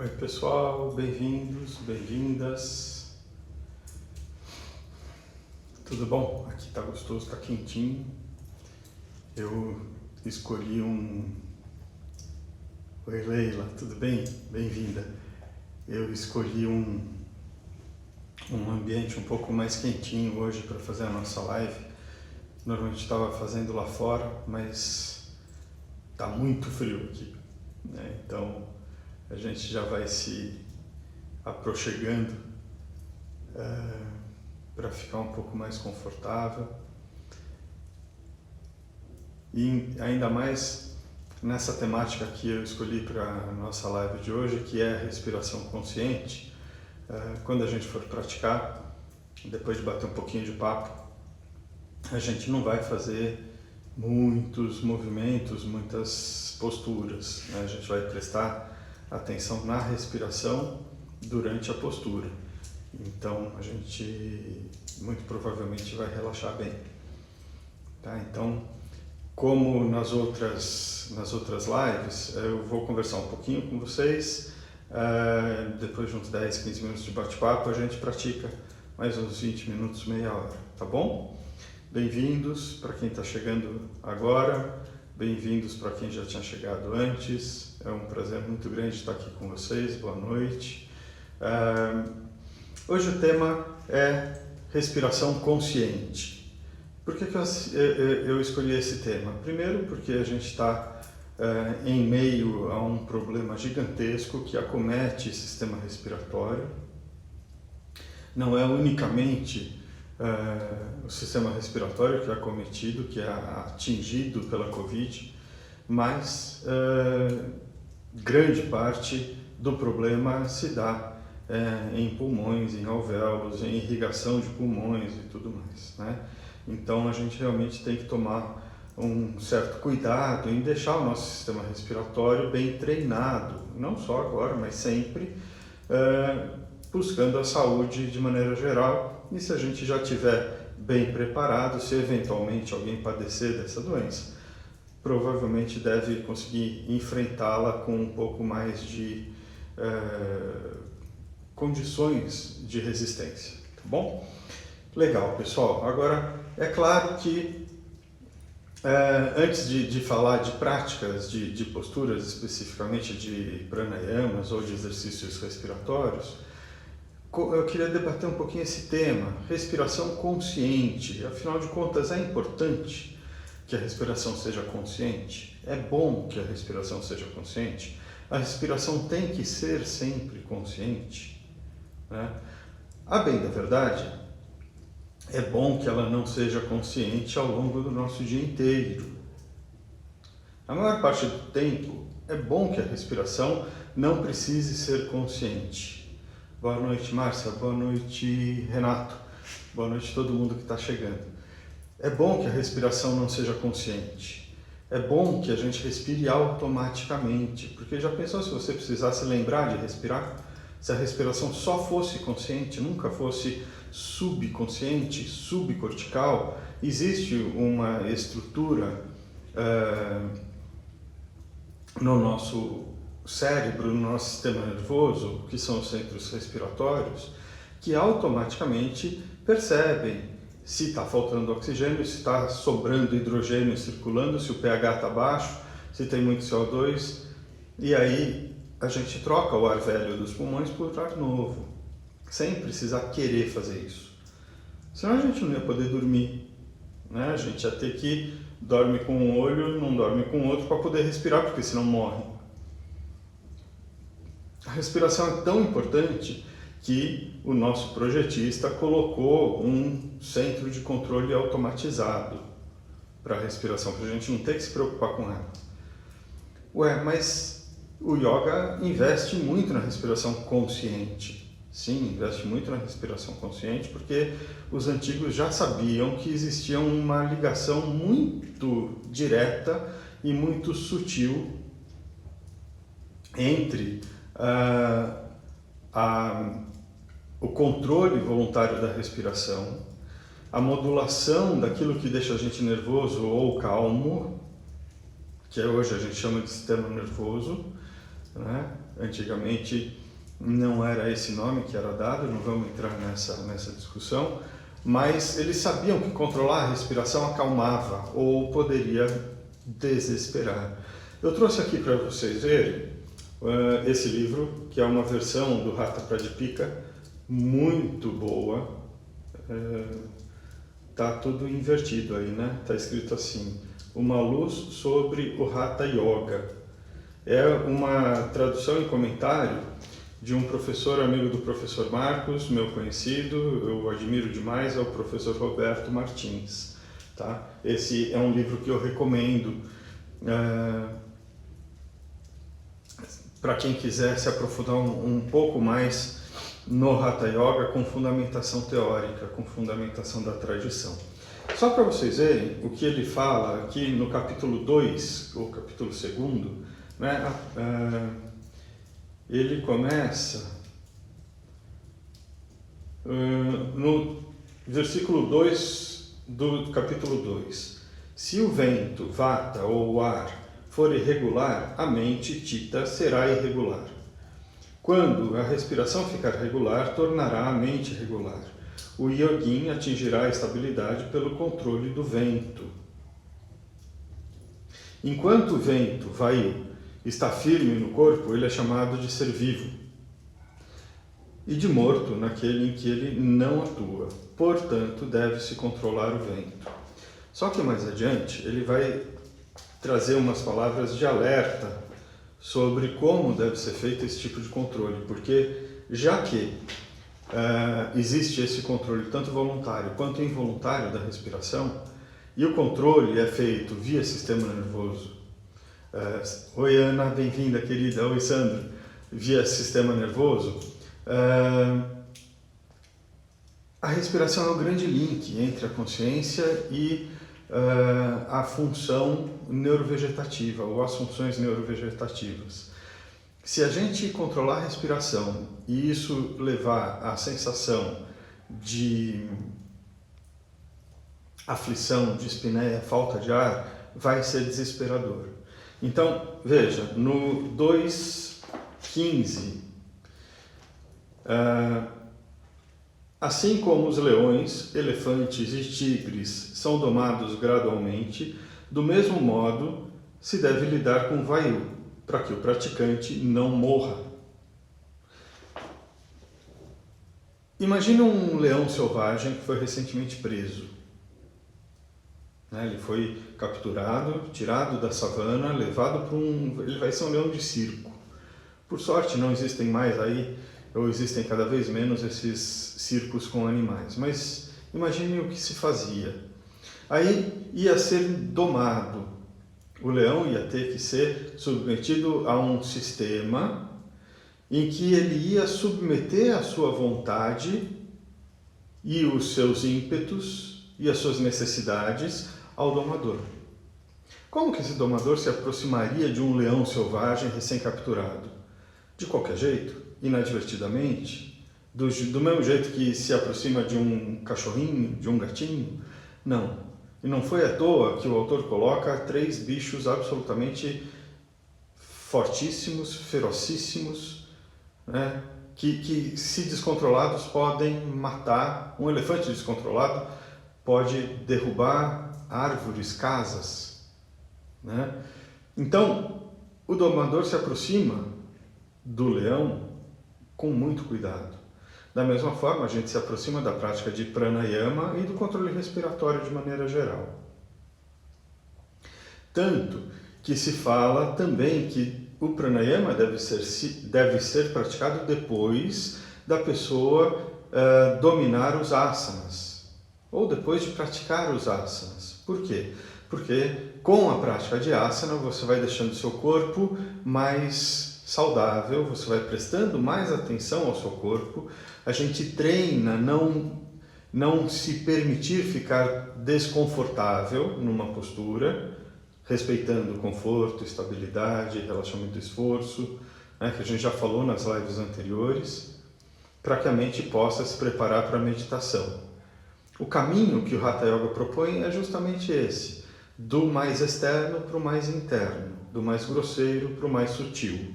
Oi pessoal, bem-vindos, bem-vindas. Tudo bom? Aqui tá gostoso, tá quentinho. Eu escolhi Oi Leila, tudo bem? Bem-vinda. Eu escolhi um ambiente um pouco mais quentinho hoje para fazer a nossa live. Normalmente estava fazendo lá fora, mas tá muito frio aqui, né? Então a gente já vai se aproximando para ficar um pouco mais confortável. E ainda mais nessa temática que eu escolhi para a nossa live de hoje, que é a respiração consciente. Quando a gente for praticar, depois de bater um pouquinho de papo, a gente não vai fazer muitos movimentos, muitas posturas, né? A gente vai prestar atenção na respiração durante a postura. Então a gente muito provavelmente vai relaxar bem, tá? Então, como nas outras lives, eu vou conversar um pouquinho com vocês, depois de uns 10, 15 minutos de bate-papo, a gente pratica mais uns 20 minutos, meia hora, tá bom? Bem-vindos para quem está chegando agora, bem-vindos para quem já tinha chegado antes. É um prazer muito grande estar aqui com vocês, boa noite. Hoje o tema é respiração consciente. Por que eu escolhi esse tema? Primeiro porque a gente está em meio a um problema gigantesco que acomete o sistema respiratório. Não é unicamente o sistema respiratório que é acometido, que é atingido pela Covid, mas grande parte do problema se dá em pulmões, em alvéolos, em irrigação de pulmões e tudo mais, né? Então a gente realmente tem que tomar um certo cuidado em deixar o nosso sistema respiratório bem treinado, não só agora, mas sempre, buscando a saúde de maneira geral. E se a gente já estiver bem preparado, se eventualmente alguém padecer dessa doença, provavelmente deve conseguir enfrentá-la com um pouco mais de condições de resistência, tá bom? Legal, pessoal. Agora, é claro que antes de falar de práticas, de posturas, especificamente de pranayamas ou de exercícios respiratórios, eu queria debater um pouquinho esse tema, respiração consciente. Afinal de contas, é importante que a respiração seja consciente? É bom que a respiração seja consciente? A respiração tem que ser sempre consciente, né? A bem da verdade, é bom que ela não seja consciente ao longo do nosso dia inteiro. A maior parte do tempo, é bom que a respiração não precise ser consciente. Boa noite, Márcia. Boa noite, Renato. Boa noite a todo mundo que está chegando. É bom que a respiração não seja consciente. É bom que a gente respire automaticamente, porque já pensou se você precisasse lembrar de respirar? Se a respiração só fosse consciente, nunca fosse subconsciente, subcortical? Existe uma estrutura no nosso cérebro, no nosso sistema nervoso, que são os centros respiratórios, que automaticamente percebem se está faltando oxigênio, se está sobrando hidrogênio circulando, se o pH está baixo, se tem muito CO2, e aí a gente troca o ar velho dos pulmões por ar novo, sem precisar querer fazer isso. Senão a gente não ia poder dormir, né? A gente ia ter que dorme com um olho, não dorme com o outro para poder respirar, porque senão morre. A respiração é tão importante que o nosso projetista colocou um centro de controle automatizado para a respiração, para a gente não ter que se preocupar com ela. Mas o yoga investe muito na respiração consciente. Sim, investe muito na respiração consciente, porque os antigos já sabiam que existia uma ligação muito direta e muito sutil entre o controle voluntário da respiração, a modulação daquilo que deixa a gente nervoso ou calmo, que hoje a gente chama de sistema nervoso, né? Antigamente não era esse nome que era dado, não vamos entrar nessa discussão, mas eles sabiam que controlar a respiração acalmava ou poderia desesperar. Eu trouxe aqui para vocês verem esse livro, que é uma versão do Hatha Pradipika, muito boa. Tá tudo invertido aí, né? Tá escrito assim: uma luz sobre o Hatha Yoga. É uma tradução e comentário de um professor amigo do professor Marcos, meu conhecido, eu admiro demais, é o professor Roberto Martins. Tá? Esse é um livro que eu recomendo para quem quiser se aprofundar um pouco mais no Hatha Yoga com fundamentação teórica, com fundamentação da tradição. Só para vocês verem o que ele fala aqui no capítulo 2, ou capítulo 2, né? Ele começa no versículo 2 do capítulo 2. Se o vento, vata ou o ar for irregular, a mente, chitta, será irregular. Quando a respiração ficar regular, tornará a mente regular. O yogin atingirá a estabilidade pelo controle do vento. Enquanto o vento, vayu, está firme no corpo, ele é chamado de ser vivo. E de morto naquele em que ele não atua. Portanto, deve-se controlar o vento. Só que mais adiante, ele vai trazer umas palavras de alerta sobre como deve ser feito esse tipo de controle, porque já que existe esse controle tanto voluntário quanto involuntário da respiração, e o controle é feito via sistema nervoso. Oi Ana, bem-vinda querida. Oi Sandro, via sistema nervoso. A respiração é o grande link entre a consciência e a função neurovegetativa ou as funções neurovegetativas. Se a gente controlar a respiração e isso levar à sensação de aflição, de espinéia, falta de ar, vai ser desesperador. Então, veja, no 2.15, assim como os leões, elefantes e tigres são domados gradualmente, do mesmo modo se deve lidar com o vayu, para que o praticante não morra. Imagine um leão selvagem que foi recentemente preso. Ele foi capturado, tirado da savana, levado para ele vai ser um leão de circo. Por sorte não existem mais aí, ou existem cada vez menos esses circos com animais. Mas imagine o que se fazia. Aí ia ser domado. O leão ia ter que ser submetido a um sistema em que ele ia submeter a sua vontade e os seus ímpetos e as suas necessidades ao domador. Como que esse domador se aproximaria de um leão selvagem recém-capturado? De qualquer jeito, inadvertidamente, do mesmo jeito que se aproxima de um cachorrinho, de um gatinho? Não. E não foi à toa que o autor coloca 3 bichos absolutamente fortíssimos, ferocíssimos, né? que se descontrolados podem matar. Um elefante descontrolado pode derrubar árvores, casas, né? Então, o domador se aproxima do leão com muito cuidado. Da mesma forma, a gente se aproxima da prática de pranayama e do controle respiratório de maneira geral. Tanto que se fala também que o pranayama deve ser praticado depois da pessoa dominar os asanas, ou depois de praticar os asanas. Por quê? Porque com a prática de asana você vai deixando o seu corpo mais saudável, você vai prestando mais atenção ao seu corpo. A gente treina não se permitir ficar desconfortável numa postura, respeitando conforto, estabilidade, relaxamento e esforço, né, que a gente já falou nas lives anteriores, para que a mente possa se preparar para a meditação. O caminho que o Hatha Yoga propõe é justamente esse, do mais externo para o mais interno, do mais grosseiro para o mais sutil.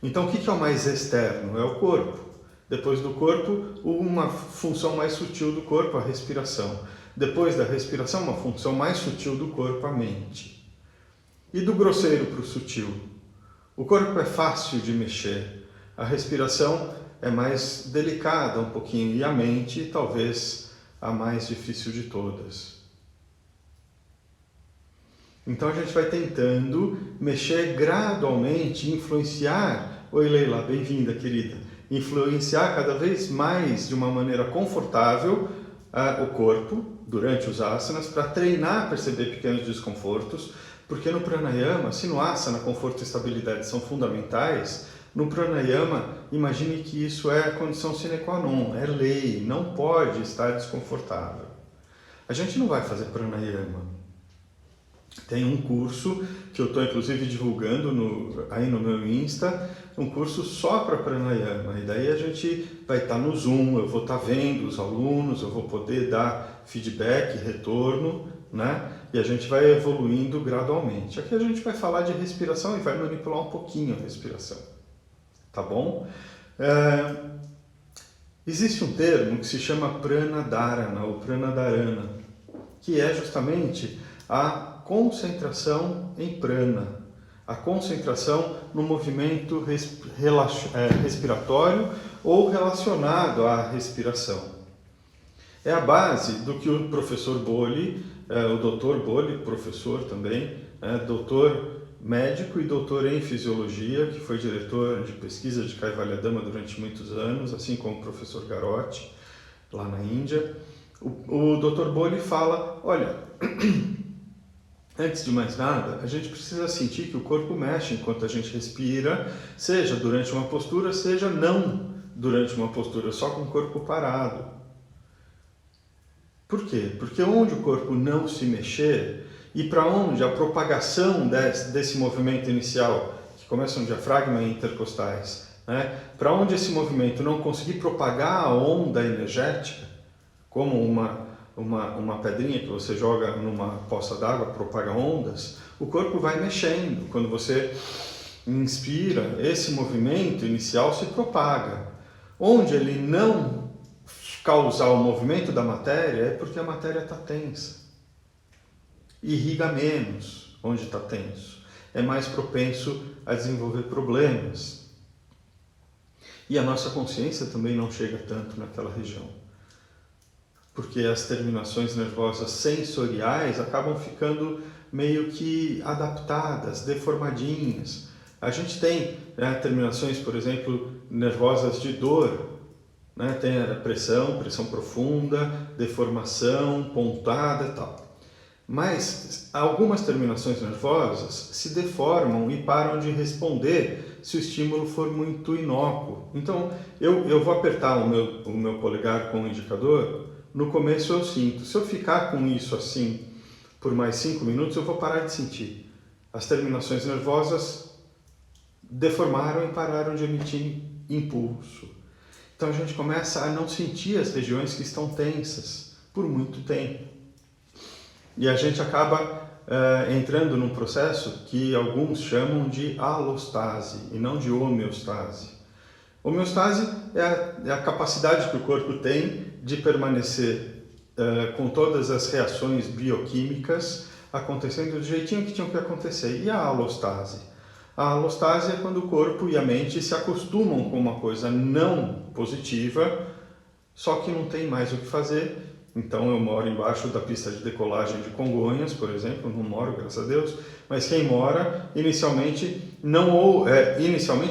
Então, o que é o mais externo? É o corpo. Depois do corpo, uma função mais sutil do corpo, a respiração. Depois da respiração, uma função mais sutil do corpo, a mente. E do grosseiro para o sutil? O corpo é fácil de mexer, a respiração é mais delicada um pouquinho, e a mente, talvez, a mais difícil de todas. Então a gente vai tentando mexer gradualmente, influenciar, oi Leila, bem-vinda querida, influenciar cada vez mais de uma maneira confortável o corpo durante os asanas, para treinar a perceber pequenos desconfortos, porque no pranayama, se no asana conforto e estabilidade são fundamentais, no pranayama imagine que isso é a condição sine qua non, é lei, não pode estar desconfortável. A gente não vai fazer pranayama. Tem um curso que eu estou inclusive divulgando aí no meu Insta, um curso só para pranayama, e daí a gente vai estar no Zoom, eu vou estar vendo os alunos, eu vou poder dar feedback, retorno, né? E a gente vai evoluindo gradualmente. Aqui a gente vai falar de respiração e vai manipular um pouquinho a respiração, tá bom? Existe um termo que se chama pranadharana ou pranadharana, que é justamente a concentração em prana, a concentração no movimento respiratório ou relacionado à respiração. É a base do que o professor Bolli, o Dr. Bolli, professor também, doutor médico e doutor em fisiologia, que foi diretor de pesquisa de Kaivalyadama durante muitos anos, assim como o professor Garotti, lá na Índia. O Dr. Bolli fala, olha, antes de mais nada, a gente precisa sentir que o corpo mexe enquanto a gente respira, seja durante uma postura, seja não durante uma postura, só com o corpo parado. Por quê? Porque onde o corpo não se mexer e para onde a propagação desse movimento inicial, que começa no diafragma e intercostais, né? Para onde esse movimento não conseguir propagar a onda energética, como uma pedrinha que você joga numa poça d'água, propaga ondas, o corpo vai mexendo. Quando você inspira, esse movimento inicial se propaga. Onde ele não causar o movimento da matéria é porque a matéria está tensa. Irriga menos onde está tenso. É mais propenso a desenvolver problemas. E a nossa consciência também não chega tanto naquela região. Porque as terminações nervosas sensoriais acabam ficando meio que adaptadas, deformadinhas. A gente tem terminações, por exemplo, nervosas de dor, né? Tem a pressão profunda, deformação, pontada e tal. Mas algumas terminações nervosas se deformam e param de responder se o estímulo for muito inócuo. Então, eu vou apertar o meu polegar com o indicador, no começo eu sinto. Se eu ficar com isso assim por mais 5 minutos, eu vou parar de sentir. As terminações nervosas deformaram e pararam de emitir impulso. Então a gente começa a não sentir as regiões que estão tensas por muito tempo. E a gente acaba entrando num processo que alguns chamam de alostase e não de homeostase. Homeostase é a capacidade que o corpo tem de permanecer com todas as reações bioquímicas acontecendo do jeitinho que tinham que acontecer. E a alostase? A alostase é quando o corpo e a mente se acostumam com uma coisa não positiva, só que não tem mais o que fazer. Então eu moro embaixo da pista de decolagem de Congonhas, por exemplo, não moro, graças a Deus, mas quem mora inicialmente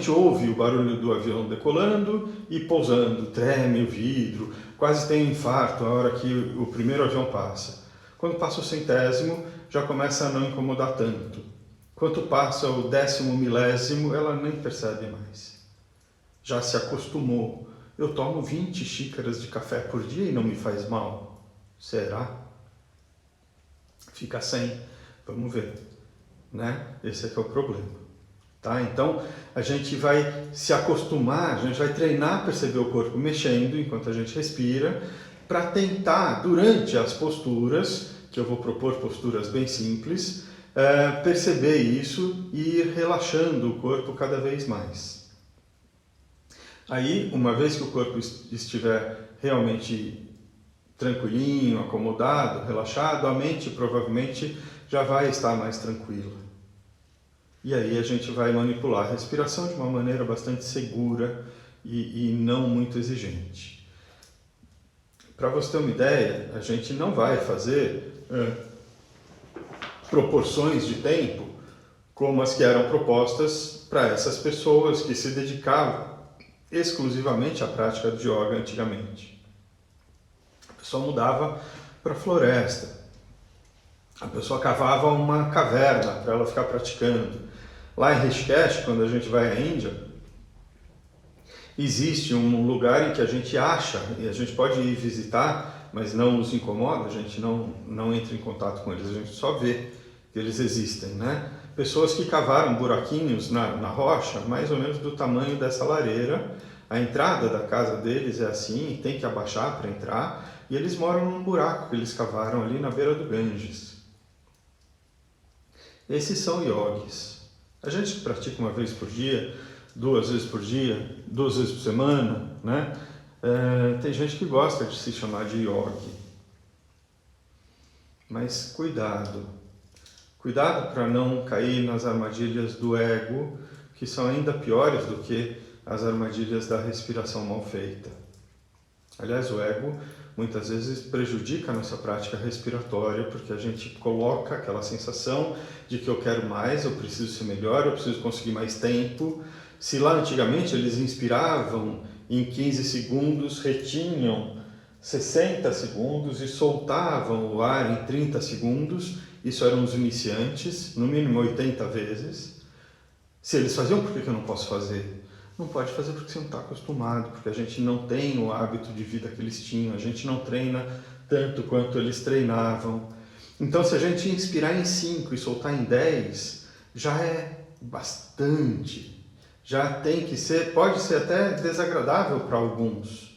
ouve o barulho do avião decolando e pousando, treme o vidro, quase tem um infarto a hora que o primeiro avião passa. Quando passa o 100º, já começa a não incomodar tanto. Quando passa o 10º milésimo, ela nem percebe mais. Já se acostumou. Eu tomo 20 xícaras de café por dia e não me faz mal. Será? Fica sem. Vamos ver. Né? Esse é que é o problema. Tá? Então, a gente vai se acostumar, a gente vai treinar a perceber o corpo mexendo enquanto a gente respira, para tentar, durante as posturas, que eu vou propor posturas bem simples, perceber isso e ir relaxando o corpo cada vez mais. Aí, uma vez que o corpo estiver realmente tranquilinho, acomodado, relaxado, a mente provavelmente já vai estar mais tranquila. E aí a gente vai manipular a respiração de uma maneira bastante segura e não muito exigente. Para você ter uma ideia, a gente não vai fazer proporções de tempo como as que eram propostas para essas pessoas que se dedicavam exclusivamente à prática de yoga antigamente. A pessoa mudava para a floresta, a pessoa cavava uma caverna para ela ficar praticando. Lá em Rishikesh, quando a gente vai à Índia, existe um lugar em que a gente acha, e a gente pode ir visitar, mas não nos incomoda, a gente não entra em contato com eles, a gente só vê que eles existem, né? Pessoas que cavaram buraquinhos na rocha, mais ou menos do tamanho dessa lareira. A entrada da casa deles é assim, tem que abaixar para entrar, e eles moram num buraco que eles cavaram ali na beira do Ganges. Esses são yogis. A gente pratica uma vez por dia, 2 vezes por dia, 2 vezes por semana, né? Tem gente que gosta de se chamar de yogi. Mas cuidado. Cuidado para não cair nas armadilhas do ego, que são ainda piores do que as armadilhas da respiração mal feita. Aliás, o ego muitas vezes prejudica a nossa prática respiratória, porque a gente coloca aquela sensação de que eu quero mais, eu preciso ser melhor, eu preciso conseguir mais tempo. Se lá antigamente eles inspiravam em 15 segundos, retinham 60 segundos e soltavam o ar em 30 segundos, isso eram os iniciantes, no mínimo 80 vezes. Se eles faziam, por que eu não posso fazer? Não pode fazer porque você não está acostumado, porque a gente não tem o hábito de vida que eles tinham, a gente não treina tanto quanto eles treinavam. Então, se a gente inspirar em 5 e soltar em 10, já é bastante. Já tem que ser, pode ser até desagradável para alguns.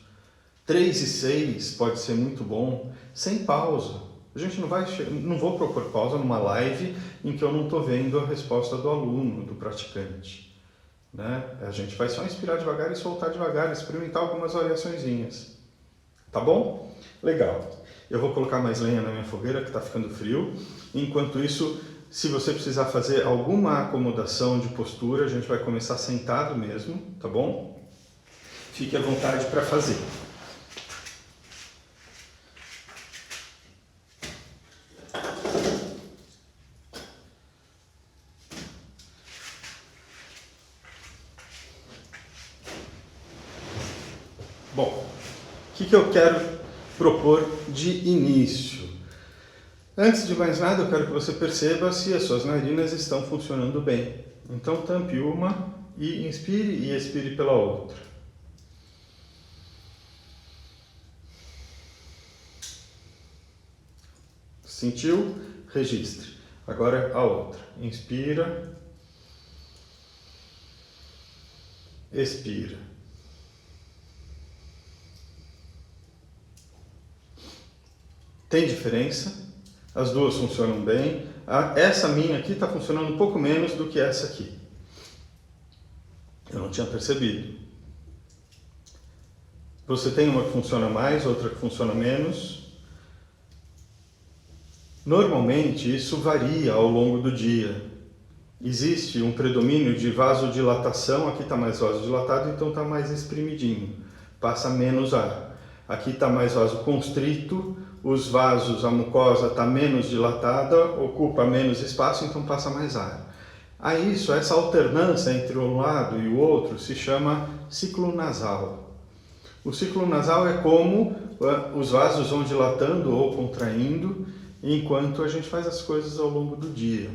3 e 6 pode ser muito bom, sem pausa. A gente não vou propor pausa numa live em que eu não estou vendo a resposta do aluno, do praticante. Né? A gente vai só inspirar devagar e soltar devagar, experimentar algumas variaçõezinhas. Tá bom? Legal. Eu vou colocar mais lenha na minha fogueira, que está ficando frio. Enquanto isso, se você precisar fazer alguma acomodação de postura, a gente vai começar sentado mesmo, tá bom? Fique à vontade para fazer. Bom, o que eu quero propor de início? Antes de mais nada, eu quero que você perceba se as suas narinas estão funcionando bem. Então, tampe uma e inspire e expire pela outra. Sentiu? Registre. Agora a outra. Inspira. Expira. Tem diferença, as duas funcionam bem. Essa minha aqui está funcionando um pouco menos do que essa aqui. Eu não tinha percebido. Você tem uma que funciona mais, outra que funciona menos. Normalmente isso varia ao longo do dia. Existe um predomínio de vasodilatação, aqui está mais vasodilatado, então está mais espremidinho, passa menos ar. Aqui está mais vasoconstrito, os vasos, a mucosa está menos dilatada, ocupa menos espaço, então passa mais ar. A isso, essa alternância entre um lado e o outro se chama ciclo nasal. O ciclo nasal é como os vasos vão dilatando ou contraindo enquanto a gente faz as coisas ao longo do dia.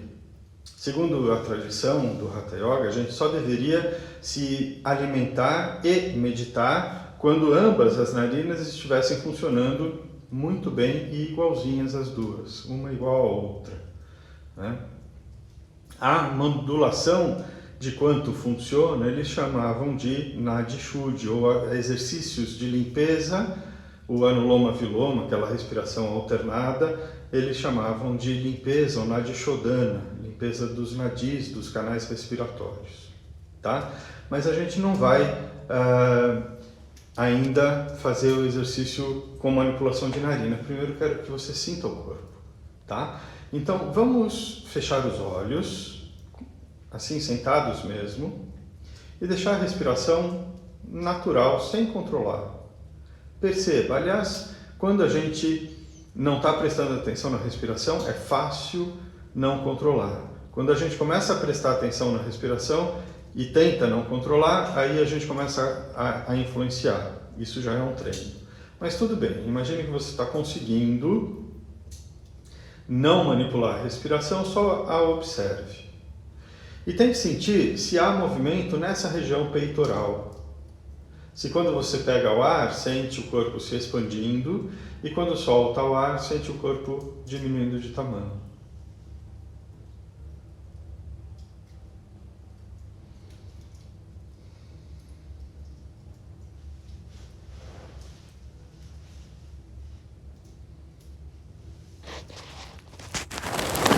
Segundo a tradição do Hatha Yoga, a gente só deveria se alimentar e meditar quando ambas as narinas estivessem funcionando muito bem e igualzinhas as duas, uma igual à outra. Né? A modulação de quanto funciona, eles chamavam de Nadi Shuddhi, ou exercícios de limpeza, o Anuloma Viloma, aquela respiração alternada, eles chamavam de limpeza, ou Nadi Shodhana, limpeza dos nadis, dos canais respiratórios. Tá? Mas a gente não vai ainda fazer o exercício com manipulação de narina. Primeiro eu quero que você sinta o corpo, tá? Então vamos fechar os olhos, assim sentados mesmo, e deixar a respiração natural, sem controlar. Perceba, aliás, quando a gente não está prestando atenção na respiração, é fácil não controlar. Quando a gente começa a prestar atenção na respiração e tenta não controlar, aí a gente começa a influenciar. Isso já é um treino. Mas tudo bem, imagine que você está conseguindo não manipular a respiração, só a observe. E tente sentir se há movimento nessa região peitoral. Se quando você pega o ar, sente o corpo se expandindo, e quando solta o ar, sente o corpo diminuindo de tamanho.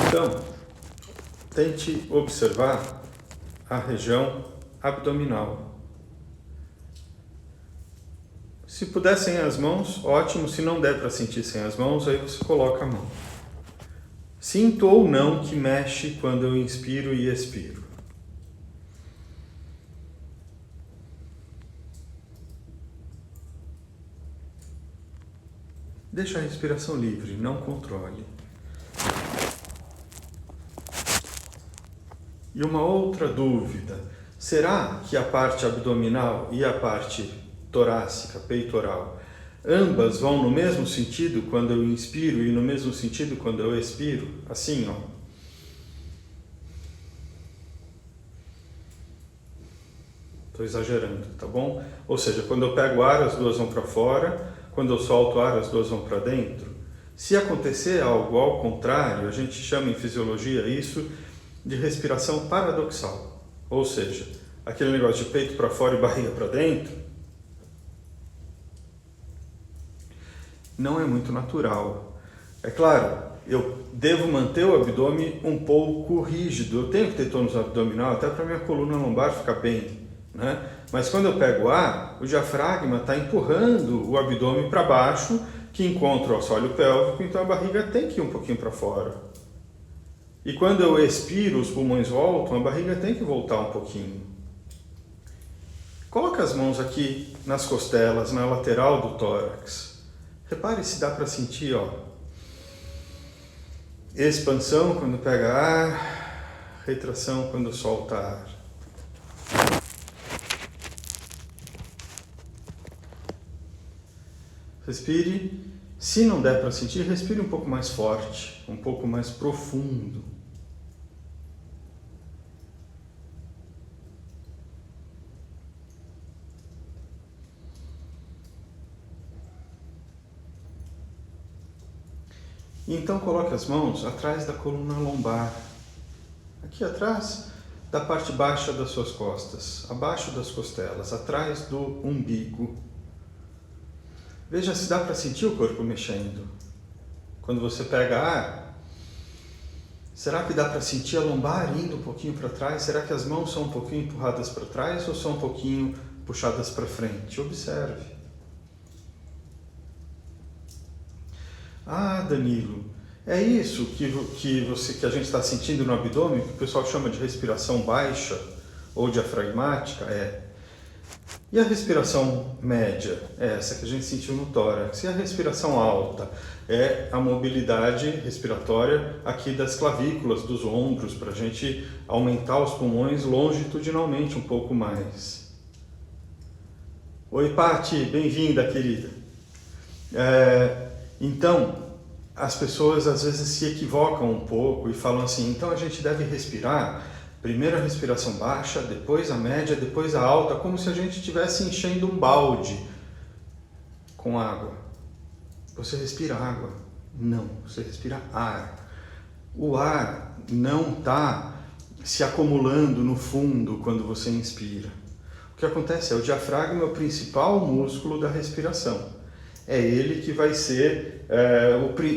Então, tente observar a região abdominal. Se puder sem as mãos, ótimo. Se não der para sentir sem as mãos, aí você coloca a mão. Sinto ou não que mexe quando eu inspiro e expiro. Deixa a respiração livre, não controle. E uma outra dúvida, será que a parte abdominal e a parte torácica, peitoral, ambas vão no mesmo sentido quando eu inspiro e no mesmo sentido quando eu expiro? Assim, ó. Estou exagerando, tá bom? Ou seja, quando eu pego ar, as duas vão para fora, quando eu solto ar, as duas vão para dentro. Se acontecer algo ao contrário, a gente chama em fisiologia isso de respiração paradoxal, ou seja, aquele negócio de peito para fora e barriga para dentro, não é muito natural. É claro, eu devo manter o abdômen um pouco rígido, eu tenho que ter tônus abdominal até para minha coluna lombar ficar bem, né? Mas quando eu pego ar, o diafragma está empurrando o abdômen para baixo, que encontra o assoalho pélvico, então a barriga tem que ir um pouquinho para fora. E quando eu expiro, os pulmões voltam, a barriga tem que voltar um pouquinho. Coloca as mãos aqui nas costelas, na lateral do tórax. Repare se dá para sentir, ó. Expansão quando pega ar, retração quando solta ar. Respire. Se não der para sentir, respire um pouco mais forte, um pouco mais profundo. E então coloque as mãos atrás da coluna lombar, aqui atrás da parte baixa das suas costas, abaixo das costelas, atrás do umbigo. Veja se dá para sentir o corpo mexendo. Quando você pega ar, será que dá para sentir a lombar indo um pouquinho para trás? Será que as mãos são um pouquinho empurradas para trás ou são um pouquinho puxadas para frente? Observe. Ah, Danilo, é isso que a gente está sentindo no abdômen, que o pessoal chama de respiração baixa ou diafragmática? É. E a respiração média? É essa que a gente sentiu no tórax. E a respiração alta? É a mobilidade respiratória aqui das clavículas, dos ombros, para a gente aumentar os pulmões longitudinalmente um pouco mais. Oi, Pati, bem-vinda, querida. Então, as pessoas às vezes se equivocam um pouco e falam assim, então a gente deve respirar, primeiro a respiração baixa, depois a média, depois a alta, como se a gente estivesse enchendo um balde com água. Você respira água? Não, você respira ar. O ar não está se acumulando no fundo quando você inspira. O que acontece é o diafragma é o principal músculo da respiração. É ele que vai ser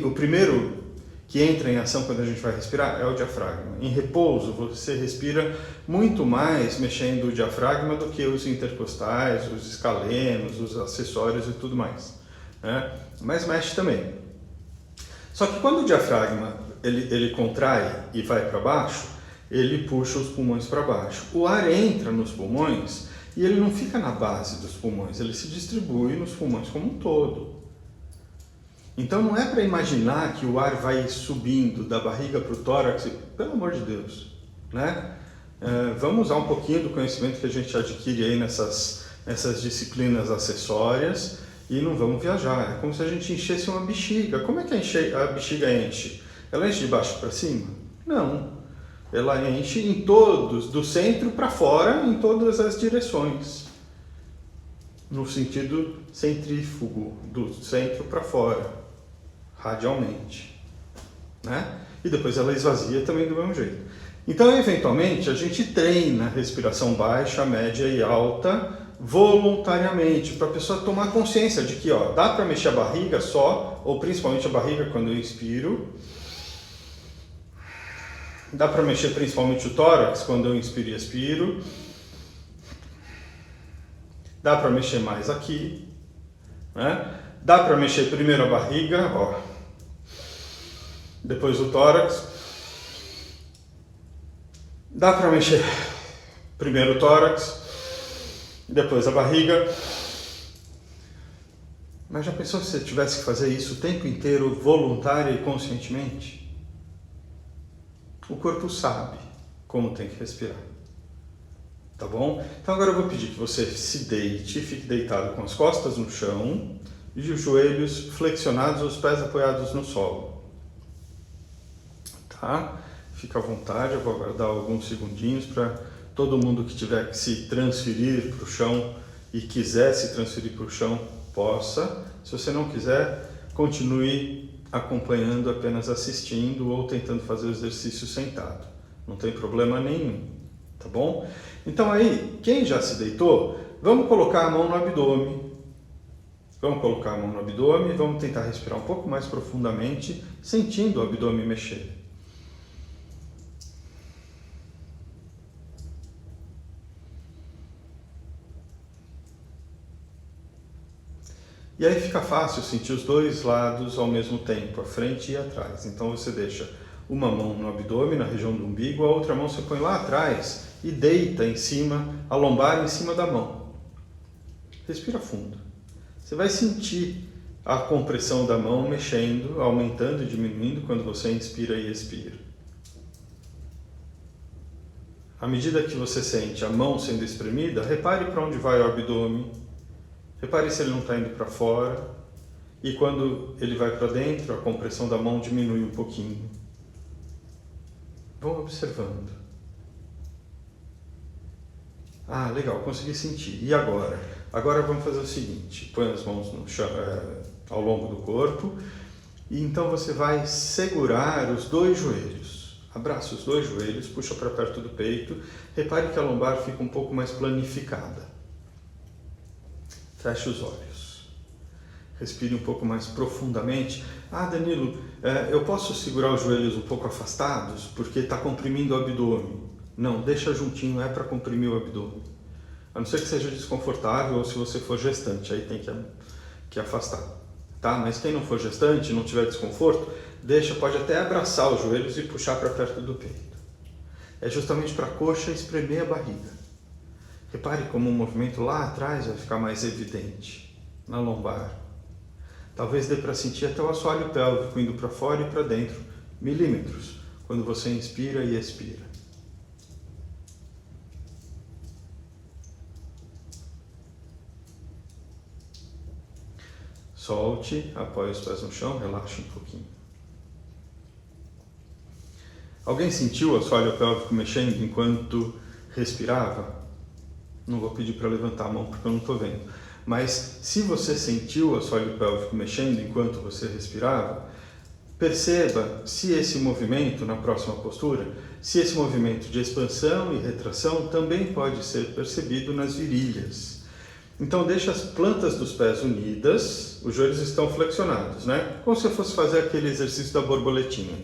o primeiro que entra em ação quando a gente vai respirar é o diafragma. Em repouso, você respira muito mais mexendo o diafragma do que os intercostais, os escalenos, os acessórios e tudo mais, né? Mas mexe também. Só que quando o diafragma ele contrai e vai para baixo, ele puxa os pulmões para baixo. O ar entra nos pulmões e ele não fica na base dos pulmões, ele se distribui nos pulmões como um todo. Então não é para imaginar que o ar vai subindo da barriga para o tórax, pelo amor de Deus, né? Vamos usar um pouquinho do conhecimento que a gente adquire aí nessas disciplinas acessórias e não vamos viajar. É como se a gente enchesse uma bexiga. Como é que a bexiga enche? Ela enche de baixo para cima? Não. Ela enche em todos, do centro para fora, em todas as direções. No sentido centrífugo, do centro para fora, radialmente, né? E depois ela esvazia também do mesmo jeito. Então, eventualmente, a gente treina a respiração baixa, média e alta voluntariamente, para a pessoa tomar consciência de que dá para mexer a barriga só, ou principalmente a barriga quando eu inspiro. Dá para mexer principalmente o tórax quando eu inspiro e expiro. Dá para mexer mais aqui, né? Dá para mexer primeiro a barriga, depois o tórax. Dá para mexer primeiro o tórax, depois a barriga. Mas já pensou se você tivesse que fazer isso o tempo inteiro, voluntária e conscientemente? O corpo sabe como tem que respirar. Tá bom? Então agora eu vou pedir que você se deite, fique deitado com as costas no chão e os joelhos flexionados, os pés apoiados no solo. Tá? Fica à vontade, eu vou aguardar alguns segundinhos para todo mundo que tiver que se transferir para o chão e quiser se transferir para o chão, possa. Se você não quiser, continue acompanhando, apenas assistindo ou tentando fazer o exercício sentado. Não tem problema nenhum, tá bom? Então aí, quem já se deitou, vamos colocar a mão no abdômen. Vamos colocar a mão no abdômen e vamos tentar respirar um pouco mais profundamente, sentindo o abdômen mexer. E aí fica fácil sentir os dois lados ao mesmo tempo, a frente e atrás. Então você deixa uma mão no abdômen, na região do umbigo, a outra mão você põe lá atrás e deita em cima, a lombar em cima da mão. Respira fundo. Você vai sentir a compressão da mão mexendo, aumentando e diminuindo quando você inspira e expira. À medida que você sente a mão sendo espremida, repare para onde vai o abdômen. Repare se ele não está indo para fora. E quando ele vai para dentro, a compressão da mão diminui um pouquinho. Vão observando. Ah, legal, consegui sentir. E agora? Agora vamos fazer o seguinte. Põe as mãos no chão, ao longo do corpo. E então você vai segurar os dois joelhos. Abraça os dois joelhos, puxa para perto do peito. Repare que a lombar fica um pouco mais planificada. Feche os olhos. Respire um pouco mais profundamente. Ah, Danilo, eu posso segurar os joelhos um pouco afastados porque está comprimindo o abdômen. Não, deixa juntinho, é para comprimir o abdômen. A não ser que seja desconfortável ou se você for gestante, aí tem que afastar. Tá? Mas quem não for gestante, não tiver desconforto, pode até abraçar os joelhos e puxar para perto do peito. É justamente para a coxa espremer a barriga. Repare como o movimento lá atrás vai ficar mais evidente, na lombar. Talvez dê para sentir até o assoalho pélvico indo para fora e para dentro, milímetros, quando você inspira e expira. Solte, apoie os pés no chão, relaxe um pouquinho. Alguém sentiu o assoalho pélvico mexendo enquanto respirava? Não vou pedir para levantar a mão porque eu não estou vendo. Mas se você sentiu o assoalho pélvico mexendo enquanto você respirava, perceba se esse movimento, na próxima postura, se esse movimento de expansão e retração também pode ser percebido nas virilhas. Então deixa as plantas dos pés unidas os joelhos estão flexionados, né? Como se fosse fazer aquele exercício da borboletinha.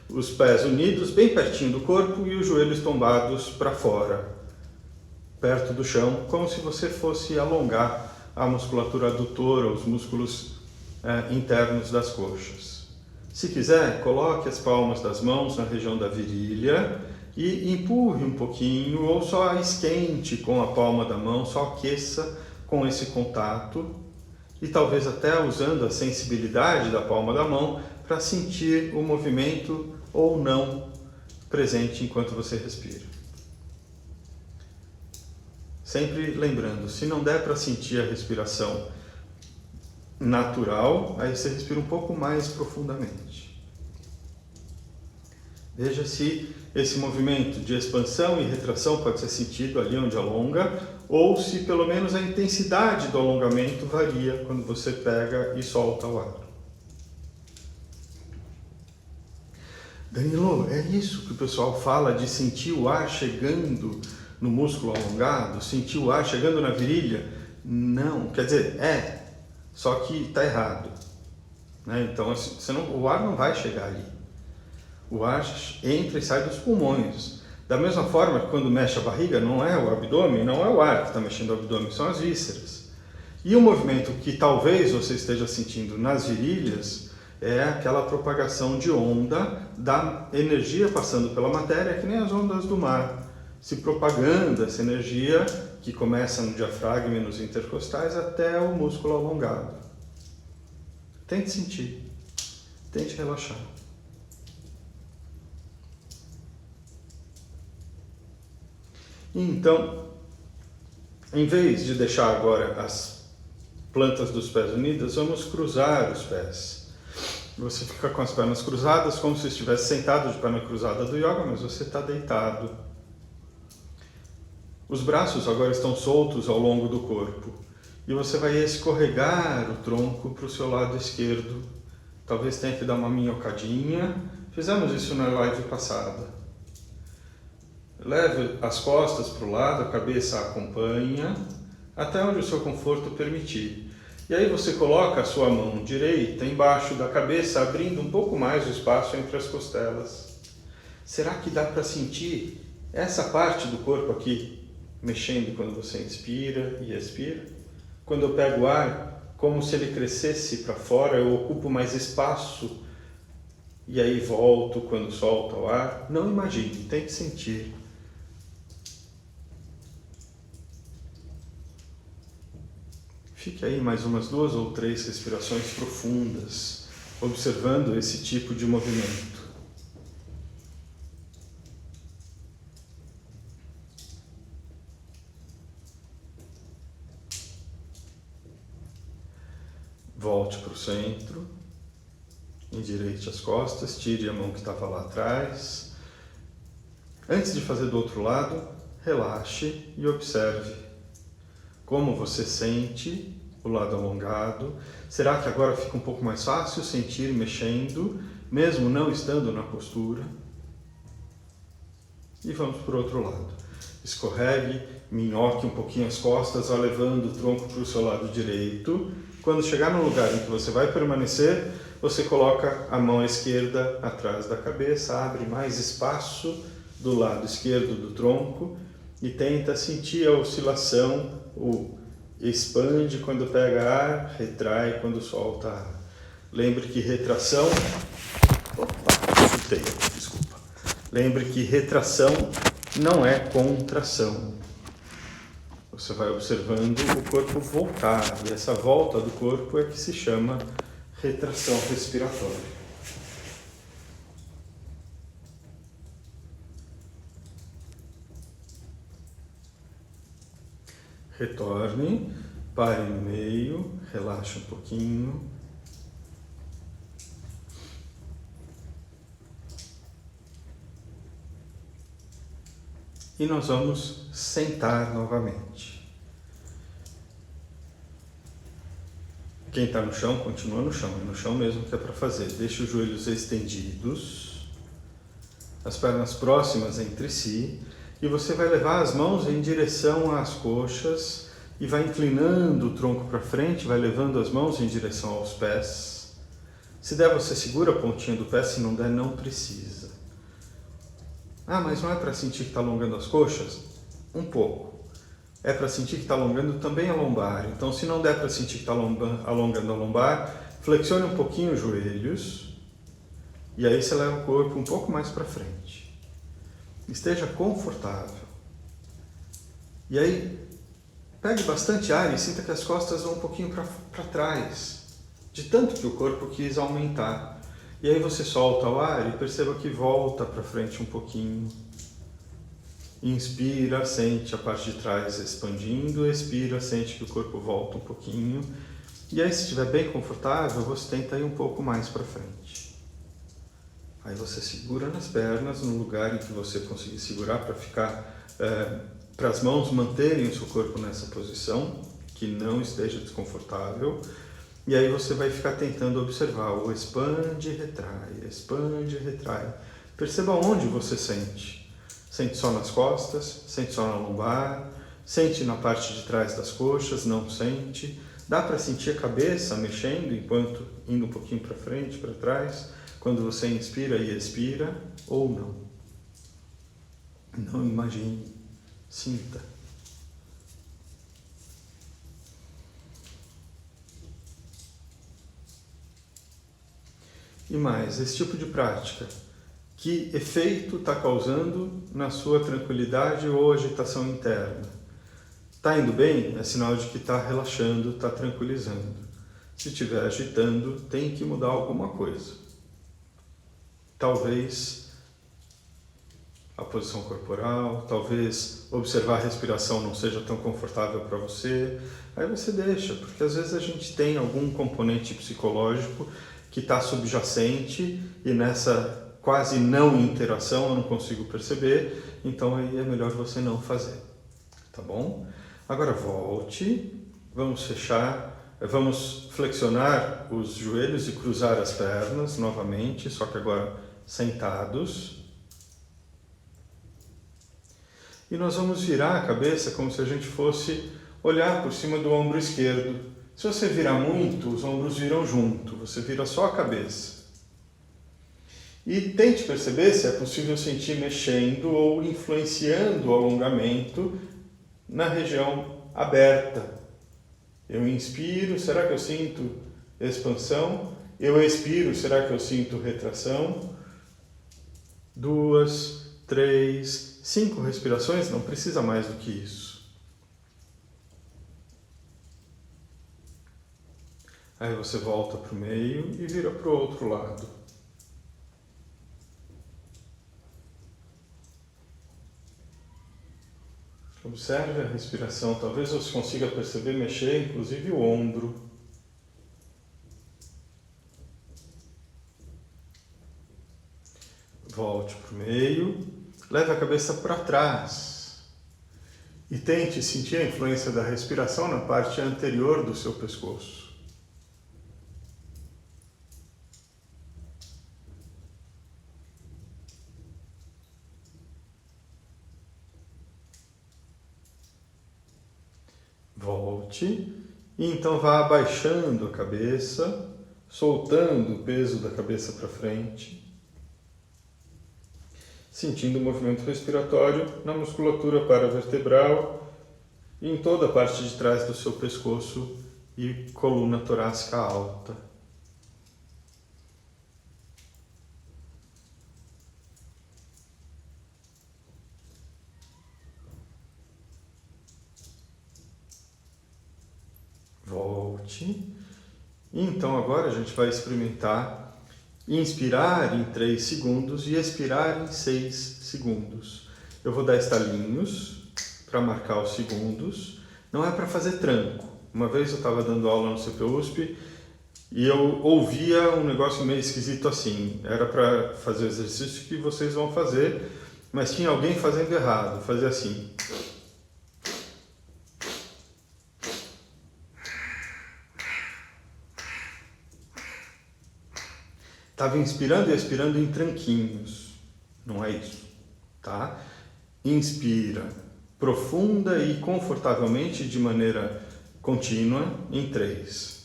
Os pés unidos bem pertinho do corpo e os joelhos tombados para fora, perto do chão, como se você fosse alongar a musculatura adutora, os músculos internos das coxas. Se quiser, coloque as palmas das mãos na região da virilha e empurre um pouquinho, ou só esquente com a palma da mão, só aqueça com esse contato e talvez até usando a sensibilidade da palma da mão para sentir o movimento ou não presente enquanto você respira. Sempre lembrando, se não der para sentir a respiração natural, aí você respira um pouco mais profundamente. Veja se esse movimento de expansão e retração pode ser sentido ali onde alonga, ou se pelo menos a intensidade do alongamento varia quando você pega e solta o ar. Danilo, é isso que o pessoal fala de sentir o ar chegando no músculo alongado, sentir o ar chegando na virilha? Não, quer dizer, só que está errado, né? Então assim, o ar não vai chegar ali. O ar entra e sai dos pulmões. Da mesma forma que quando mexe a barriga, não é o abdômen, não é o ar que está mexendo o abdômen, são as vísceras. E o movimento que talvez você esteja sentindo nas virilhas é aquela propagação de onda da energia passando pela matéria, que nem as ondas do mar, se propagando essa energia que começa no diafragma e nos intercostais até o músculo alongado. Tente sentir, tente relaxar. Então, em vez de deixar agora as plantas dos pés unidas, vamos cruzar os pés. Você fica com as pernas cruzadas, como se estivesse sentado de perna cruzada do yoga, mas você está deitado. Os braços agora estão soltos ao longo do corpo. E você vai escorregar o tronco para o seu lado esquerdo. Talvez tenha que dar uma minhocadinha. Fizemos isso na live passada. Leve as costas para o lado, a cabeça acompanha, até onde o seu conforto permitir. E aí você coloca a sua mão direita embaixo da cabeça, abrindo um pouco mais o espaço entre as costelas. Será que dá para sentir essa parte do corpo aqui mexendo quando você inspira e expira? Quando eu pego o ar, como se ele crescesse para fora, eu ocupo mais espaço e aí volto quando solto o ar. Não imagine, tente sentir. Fique aí mais umas 2 ou 3 respirações profundas, observando esse tipo de movimento. Volte para o centro, endireite as costas, tire a mão que estava lá atrás. Antes de fazer do outro lado, relaxe e observe como você sente o lado alongado. Será que agora fica um pouco mais fácil sentir mexendo, mesmo não estando na postura? E vamos para o outro lado. Escorregue, minhoque um pouquinho as costas, vá levando o tronco para o seu lado direito. Quando chegar no lugar em que você vai permanecer, você coloca a mão esquerda atrás da cabeça, abre mais espaço do lado esquerdo do tronco e tenta sentir a oscilação, expande quando pega ar, retrai quando solta ar. Lembre que retração... Desculpa. Lembre que retração não é contração. Você vai observando o corpo voltar, e essa volta do corpo é que se chama retração respiratória. Retorne, pare no meio, relaxe um pouquinho. E nós vamos sentar novamente. Quem está no chão, continua no chão. É no chão mesmo que é para fazer. Deixe os joelhos estendidos, as pernas próximas entre si. E você vai levar as mãos em direção às coxas e vai inclinando o tronco para frente, vai levando as mãos em direção aos pés. Se der, você segura a pontinha do pé, se não der, não precisa. Ah, mas não é para sentir que está alongando as coxas? Um pouco. É para sentir que está alongando também a lombar. Então, se não der para sentir que está alongando a lombar, flexione um pouquinho os joelhos e aí você leva o corpo um pouco mais para frente. Esteja confortável. E aí, pegue bastante ar e sinta que as costas vão um pouquinho para trás, de tanto que o corpo quis aumentar. E aí você solta o ar e perceba que volta para frente um pouquinho. Inspira, sente a parte de trás expandindo, expira, sente que o corpo volta um pouquinho. E aí, se estiver bem confortável, você tenta ir um pouco mais para frente. Aí você segura nas pernas, no lugar em que você conseguir segurar para ficar, para as mãos manterem o seu corpo nessa posição, que não esteja desconfortável. E aí você vai ficar tentando observar o expande e retrai. Perceba onde você sente. Sente só nas costas, sente só na lombar, sente na parte de trás das coxas, não sente. Dá para sentir a cabeça mexendo enquanto indo um pouquinho para frente, para trás, quando você inspira e expira, ou não. Não imagine, sinta. E mais, esse tipo de prática, que efeito está causando na sua tranquilidade ou agitação interna? Está indo bem? É sinal de que está relaxando, está tranquilizando. Se estiver agitando, tem que mudar alguma coisa. Talvez a posição corporal, talvez observar a respiração não seja tão confortável para você. Aí você deixa, porque às vezes a gente tem algum componente psicológico que está subjacente e nessa quase não interação eu não consigo perceber, então aí é melhor você não fazer, tá bom? Agora volte, vamos fechar, vamos flexionar os joelhos e cruzar as pernas novamente, só que agora sentados. E nós vamos virar a cabeça como se a gente fosse olhar por cima do ombro esquerdo. Se você virar muito, os ombros viram junto, você vira só a cabeça. E tente perceber se é possível sentir mexendo ou influenciando o alongamento na região aberta. Eu inspiro, será que eu sinto expansão? Eu expiro, será que eu sinto retração? 2, 3, 5 respirações, não precisa mais do que isso. Aí você volta para o meio e vira para o outro lado. Observe a respiração, talvez você consiga perceber mexer, inclusive o ombro. Volte para o meio, leve a cabeça para trás e tente sentir a influência da respiração na parte anterior do seu pescoço. Volte e então vá abaixando a cabeça, soltando o peso da cabeça para frente, sentindo o movimento respiratório na musculatura paravertebral e em toda a parte de trás do seu pescoço e coluna torácica alta. Volte. E então agora a gente vai experimentar inspirar em 3 segundos e expirar em 6 segundos. Eu vou dar estalinhos para marcar os segundos. Não é para fazer tranco. Uma vez eu estava dando aula no CPUSP e eu ouvia um negócio meio esquisito assim. Era para fazer o exercício que vocês vão fazer, mas tinha alguém fazendo errado. Fazia assim. Estava inspirando e expirando em tranquinhos. Não é isso, tá? Inspira profunda e confortavelmente de maneira contínua em 3.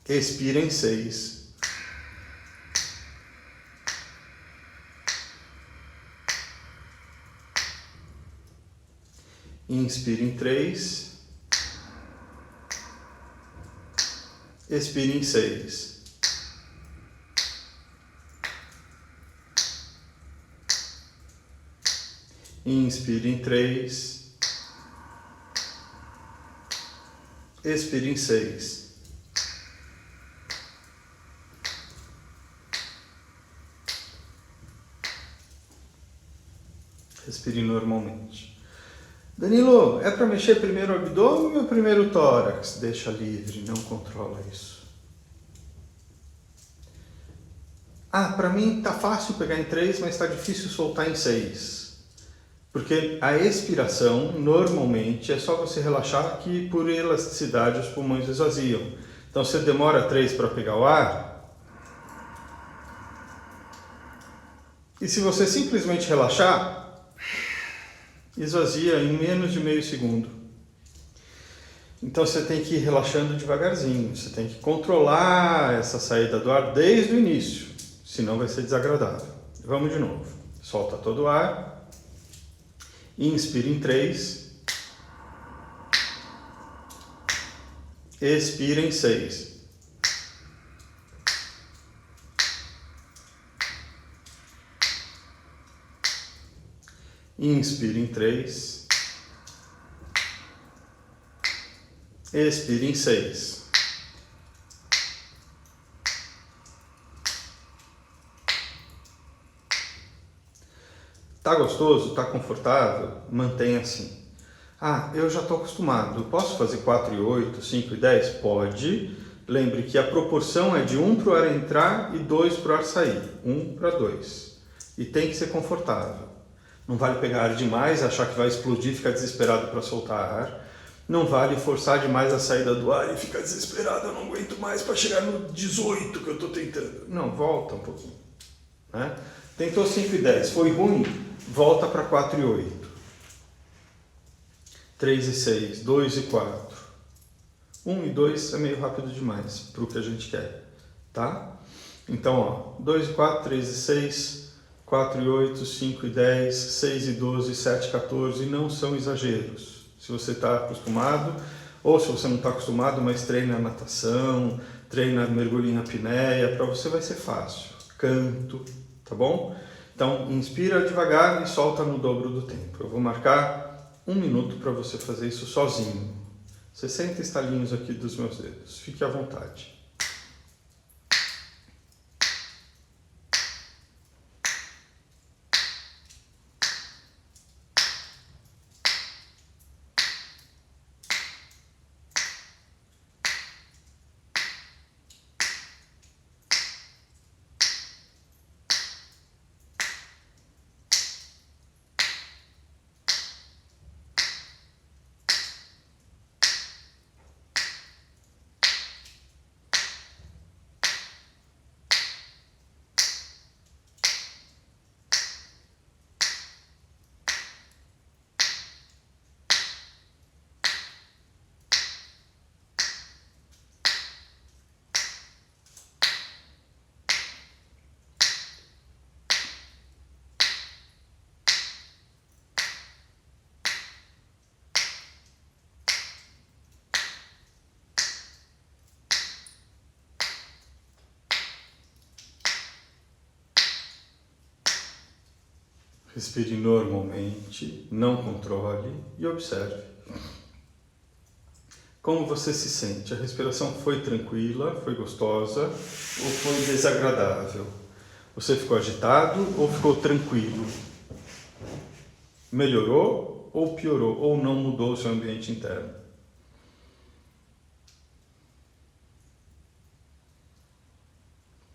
Expira em 6. Inspira em 3. Expira em 6. Inspira em 3. Expira em 6. Respire normalmente. Danilo, é para mexer primeiro o abdômen ou primeiro o tórax? Deixa livre, não controla isso. Para mim tá fácil pegar em 3, mas está difícil soltar em 6. Porque a expiração, normalmente, é só você relaxar que por elasticidade os pulmões esvaziam. Então você demora 3 para pegar o ar. E se você simplesmente relaxar, esvazia em menos de meio segundo. Então você tem que ir relaxando devagarzinho. Você tem que controlar essa saída do ar desde o início. Senão vai ser desagradável. Vamos de novo. Solta todo o ar. Inspira em 3. Expira em 6. Inspira em 3. Expira em 6. Tá gostoso? Tá confortável? Mantenha assim. Eu já estou acostumado. Posso fazer 4 e 8, 5 e 10? Pode. Lembre que a proporção é de 1 para o ar entrar e 2 para o ar sair. 1 para 2. E tem que ser confortável. Não vale pegar ar demais, achar que vai explodir e ficar desesperado para soltar ar. Não vale forçar demais a saída do ar e ficar desesperado. Eu não aguento mais para chegar no 18 que eu estou tentando. Não, volta um pouquinho. Né? Tentou 5 e 10. Foi ruim? Volta para 4 e 8. 3 e 6, 2 e 4. 1 e 2 é meio rápido demais para o que a gente quer, tá? Então, 2 e 4, 3 e 6, 4 e 8, 5 e 10, 6 e 12, 7 e 14 não são exageros. Se você está acostumado, ou se você não está acostumado, mas treina natação, treina mergulho em apneia, para você vai ser fácil. Canto, tá bom? Então, inspira devagar e solta no dobro do tempo. Eu vou marcar 1 minuto para você fazer isso sozinho. 60 estalinhos aqui dos meus dedos. Fique à vontade. Respire normalmente, não controle e observe. Como você se sente? A respiração foi tranquila, foi gostosa ou foi desagradável? Você ficou agitado ou ficou tranquilo? Melhorou ou piorou? Ou não mudou o seu ambiente interno?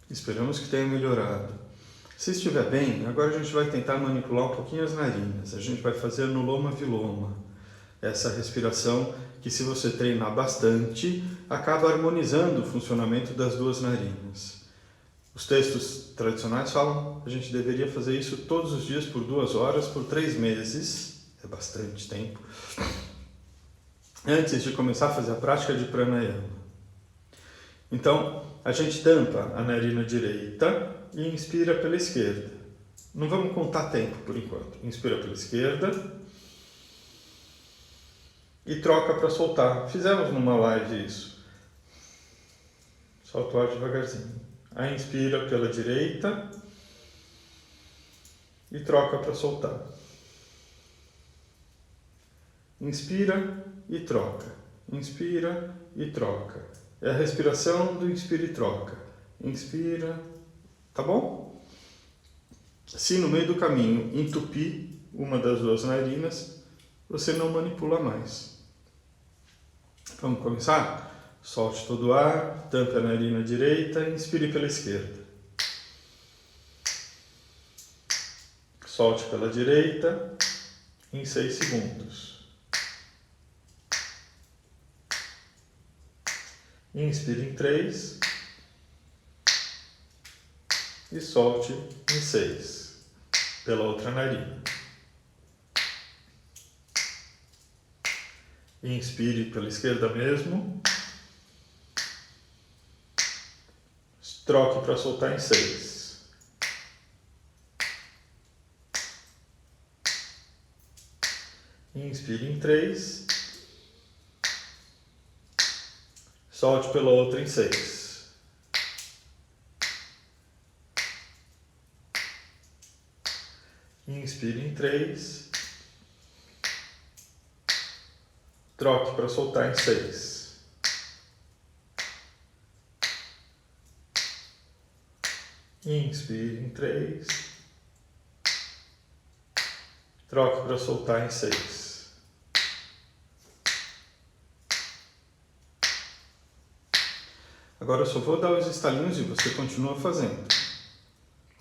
Esperamos que tenha melhorado. Se estiver bem, agora a gente vai tentar manipular um pouquinho as narinas. A gente vai fazer anuloma-viloma. Essa respiração que, se você treinar bastante, acaba harmonizando o funcionamento das duas narinas. Os textos tradicionais falam que a gente deveria fazer isso todos os dias por 2 horas, por 3 meses, é bastante tempo, antes de começar a fazer a prática de pranayama. Então, a gente tampa a narina direita e inspira pela esquerda. Não vamos contar tempo por enquanto. Inspira pela esquerda e troca para soltar. Fizemos numa live isso. Solta o ar devagarzinho. Aí inspira pela direita e troca para soltar. Inspira e troca. Inspira e troca. É a respiração do inspira e troca. Inspira. Tá bom? Se no meio do caminho entupir uma das 2 narinas, você não manipula mais. Vamos começar? Solte todo o ar, tampe a narina direita e inspire pela esquerda. Solte pela direita em 6 segundos. Inspire em 3 e solte em 6 pela outra narina. Inspire pela esquerda mesmo. Troque para soltar em 6. Inspire em 3. Solte pela outra em 6. Inspire em 3. Troque para soltar em 6. Inspire em 3. Troque para soltar em 6. Agora eu só vou dar os estalinhos e você continua fazendo.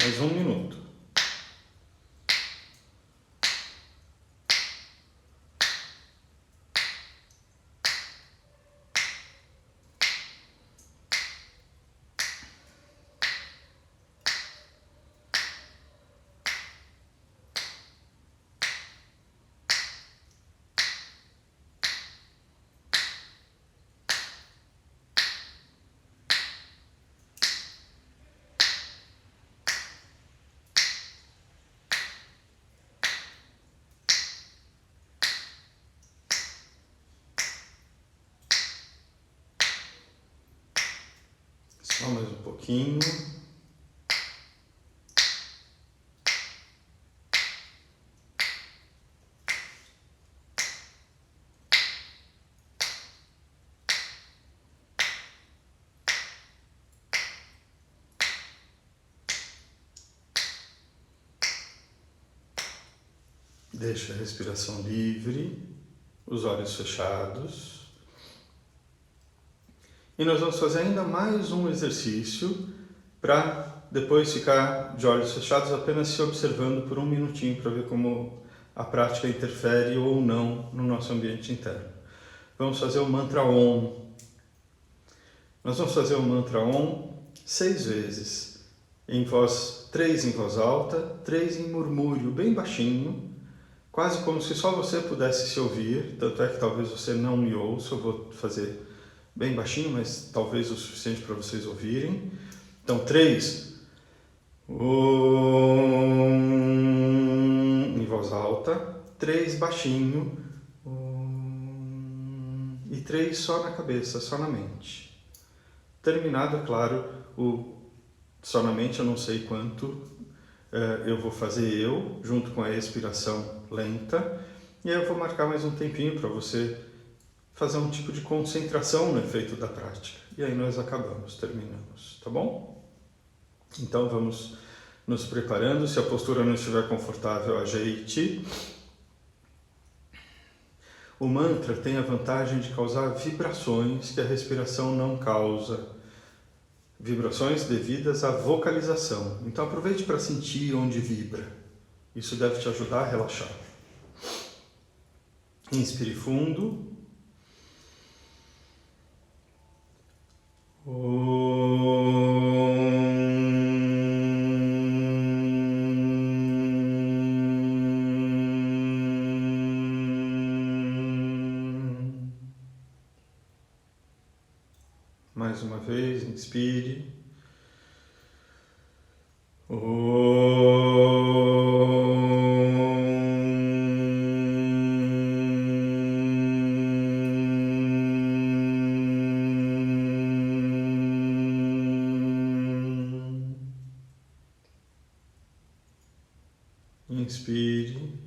Mais 1 minuto. Só mais um pouquinho. Deixa a respiração livre, os olhos fechados. E nós vamos fazer ainda mais um exercício para depois ficar de olhos fechados apenas se observando por 1 minutinho para ver como a prática interfere ou não no nosso ambiente interno. Vamos fazer o mantra Om. Nós vamos fazer o mantra Om 6 vezes, 3 em voz alta, 3 em murmúrio bem baixinho, quase como se só você pudesse se ouvir, tanto é que talvez você não me ouça, eu vou fazer bem baixinho, mas talvez o suficiente para vocês ouvirem. Então, 3 em voz alta, 3 baixinho e 3 só na cabeça, só na mente. Terminado, é claro, o só na mente eu não sei quanto eu vou fazer junto com a expiração lenta, e aí eu vou marcar mais um tempinho para você fazer um tipo de concentração no efeito da prática. E aí nós terminamos, tá bom? Então vamos nos preparando. Se a postura não estiver confortável, ajeite. O mantra tem a vantagem de causar vibrações que a respiração não causa. Vibrações devidas à vocalização. Então aproveite para sentir onde vibra. Isso deve te ajudar a relaxar. Inspire fundo. Om. mais uma vez, inspire. Inspire.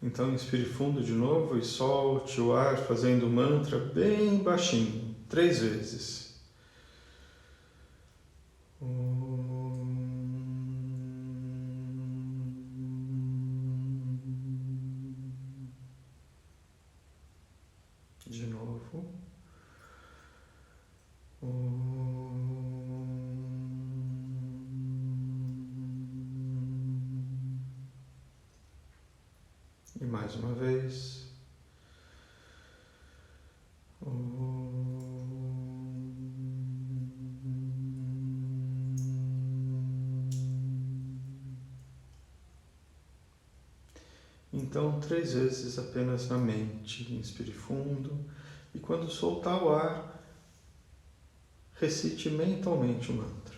Então inspire fundo de novo e solte o ar fazendo o mantra bem baixinho, 3 vezes. De novo. E mais uma vez. Então, 3 vezes apenas na mente. Inspire fundo e quando soltar o ar, recite mentalmente o mantra.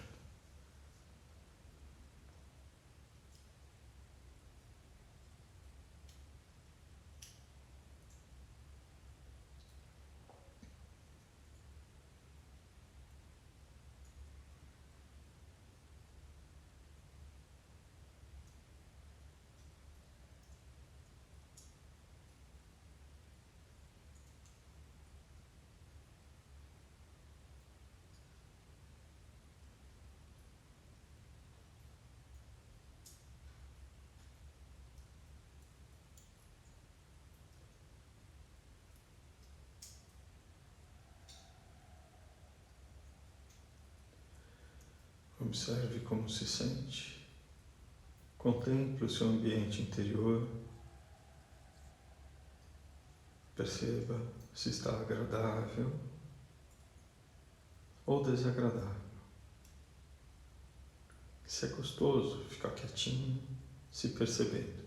Observe como se sente. Contemple o seu ambiente interior. Perceba se está agradável ou desagradável. Se é gostoso ficar quietinho, se percebendo.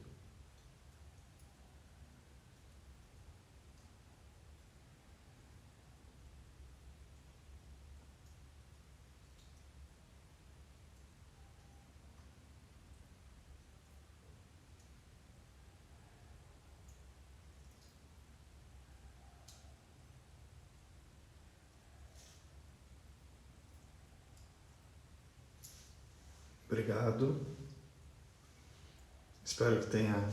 Obrigado. Espero que tenha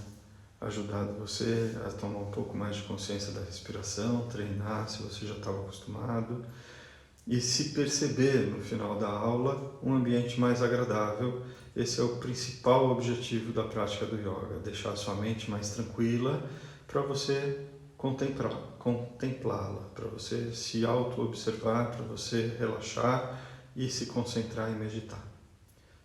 ajudado você a tomar um pouco mais de consciência da respiração, treinar se você já estava acostumado e se perceber no final da aula um ambiente mais agradável. Esse é o principal objetivo da prática do yoga, deixar a sua mente mais tranquila para você contemplá-la, para você se auto-observar, para você relaxar e se concentrar e meditar.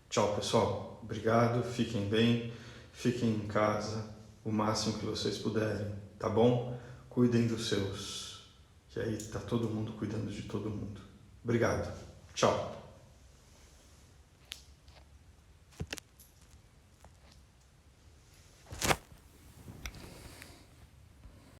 Tchau, pessoal. Obrigado, fiquem bem, fiquem em casa o máximo que vocês puderem, tá bom? Cuidem dos seus, que aí tá todo mundo cuidando de todo mundo. Obrigado. Tchau.